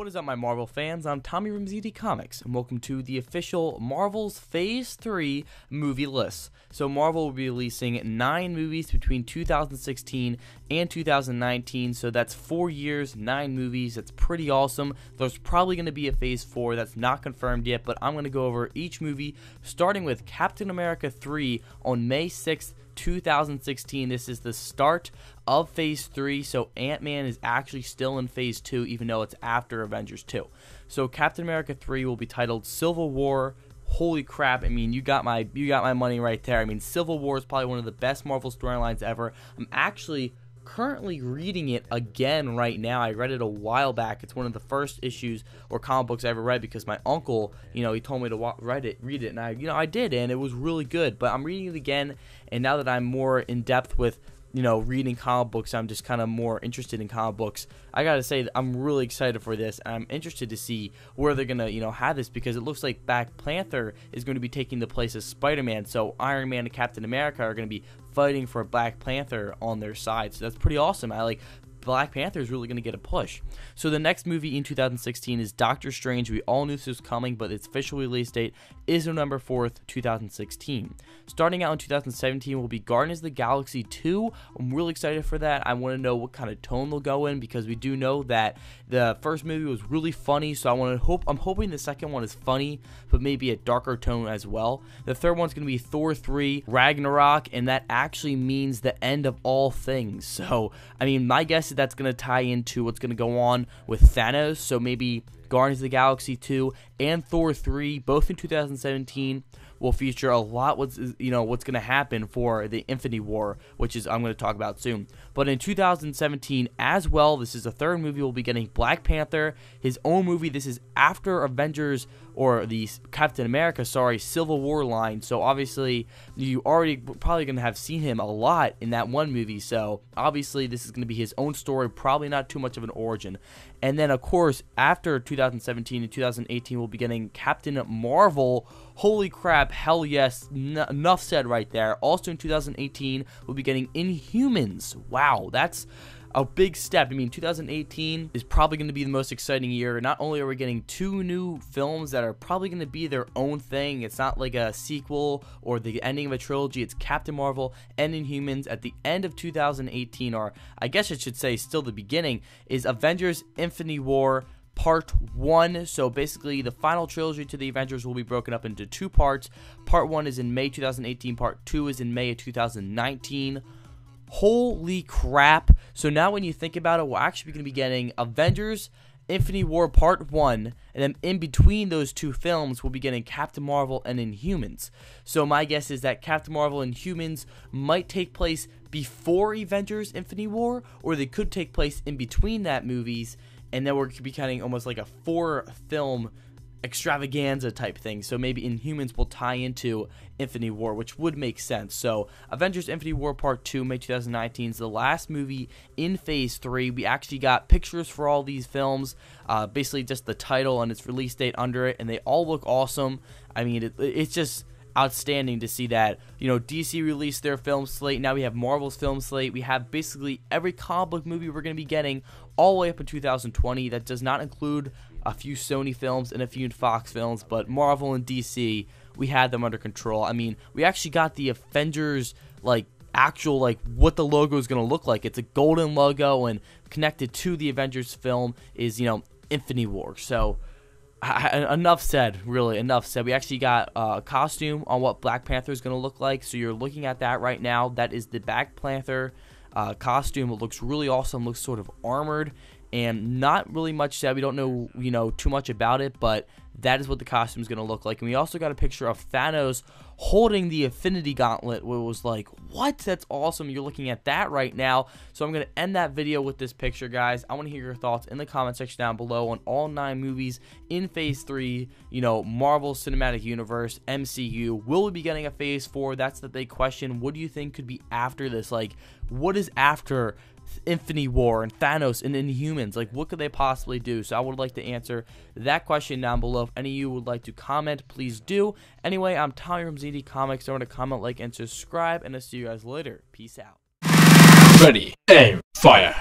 What is up, my Marvel fans? I'm Tommy from ZD Comics, and welcome to the official Marvel's Phase 3 movie list. So Marvel will be releasing 9 movies between 2016 and 2019, so that's 4 years, 9 movies. That's pretty awesome. There's probably going to be a Phase 4 that's not confirmed yet, but I'm going to go over each movie, starting with Captain America 3 on May 6th, 2016. This is the start of Phase 3, so Ant-Man is actually still in Phase 2, even though it's after Avengers 2. So Captain America 3 will be titled Civil War. Holy crap, I mean, you got my money right there. I mean, Civil War is probably one of the best Marvel storylines ever. I'm actually currently reading it again right now. I read it a while back. It's one of the first issues or comic books I ever read because my uncle, he told me to read it, and I did, and it was really good. But I'm reading it again, and now that I'm more in depth with reading comic books, I'm just kind of more interested in comic books. I gotta say that I'm really excited for this, and I'm interested to see where they're gonna, have this, because it looks like Black Panther is going to be taking the place of Spider-Man. So Iron Man and Captain America are going to be fighting for Black Panther on their side. So that's pretty awesome. Black Panther is really going to get a push. So the next movie in 2016 is Doctor Strange. We all knew this was coming, but its official release date is November 4th, 2016. Starting out in 2017 will be Guardians of the Galaxy 2. I'm really excited for that. I want to know what kind of tone they'll go in, because we do know that the first movie was really funny, so I'm hoping the second one is funny, but maybe a darker tone as well. The third one's going to be Thor 3 Ragnarok, and that actually means the end of all things. So, I mean, my guess is that's going to tie into what's going to go on with Thanos. So maybe Guardians of the Galaxy 2 and Thor 3, both in 2017, will feature a lot what's going to happen for the Infinity War, which is I'm going to talk about soon. But in 2017 as well, this is the third movie, we'll be getting Black Panther, his own movie. This is after Avengers, or the Captain America, Civil War line. So obviously you already probably going to have seen him a lot in that one movie. So obviously this is going to be his own story, probably not too much of an origin. And then of course after 2017 and 2018 we'll be getting Captain Marvel. Holy crap, hell yes, enough said right there. Also in 2018 we'll be getting Inhumans. Wow, that's a big step. I mean, 2018 is probably going to be the most exciting year. Not only are we getting 2 new films that are probably going to be their own thing, it's not like a sequel or the ending of a trilogy. It's Captain Marvel and Inhumans. At the end of 2018, or I guess I should say still the beginning, is Avengers Infinity War Part 1. So basically the final trilogy to the Avengers will be broken up into 2 parts. Part 1 is in May 2018, Part 2 is in May of 2019. Holy crap. So now when you think about it, we're actually going to be getting Avengers Infinity War Part 1, and then in between those 2 films we'll be getting Captain Marvel and Inhumans. So my guess is that Captain Marvel and Inhumans might take place before Avengers Infinity War, or they could take place in between that movies, and then we're going to be getting almost like a 4-film extravaganza type thing. So maybe Inhumans will tie into Infinity War, which would make sense. So Avengers Infinity War Part 2, May 2019, is the last movie in Phase 3. We actually got pictures for all these films, basically just the title and its release date under it, and they all look awesome. I mean, it's just outstanding to see that, DC released their film slate. Now we have Marvel's film slate. We have basically every comic book movie we're going to be getting all the way up in 2020. That does not include a few Sony films and a few Fox films, but Marvel and DC, we had them under control. I mean, we actually got the Avengers, actual, what the logo is going to look like. It's a golden logo, and connected to the Avengers film is, Infinity War. So, enough said, really, enough said. We actually got a costume on what Black Panther is going to look like, so you're looking at that right now. That is the Black Panther costume. It looks really awesome, looks sort of armored, and not really much said. We don't know, too much about it, but that is what the costume is going to look like. And we also got a picture of Thanos holding the Infinity Gauntlet, where it was like, what? That's awesome. You're looking at that right now. So I'm going to end that video with this picture, guys. I want to hear your thoughts in the comment section down below on all 9 movies in Phase 3, Marvel Cinematic Universe, MCU. Will we be getting a Phase 4? That's the big question. What do you think could be after this? What is after Infinity War and Thanos and Inhumans? What could they possibly do? So I would like to answer that question down below. If any of you would like to comment, please do. Anyway, I'm Tommy from ZD Comics. Don't forget to comment, like, and subscribe, and I'll see you guys later. Peace out. Ready, aim, fire.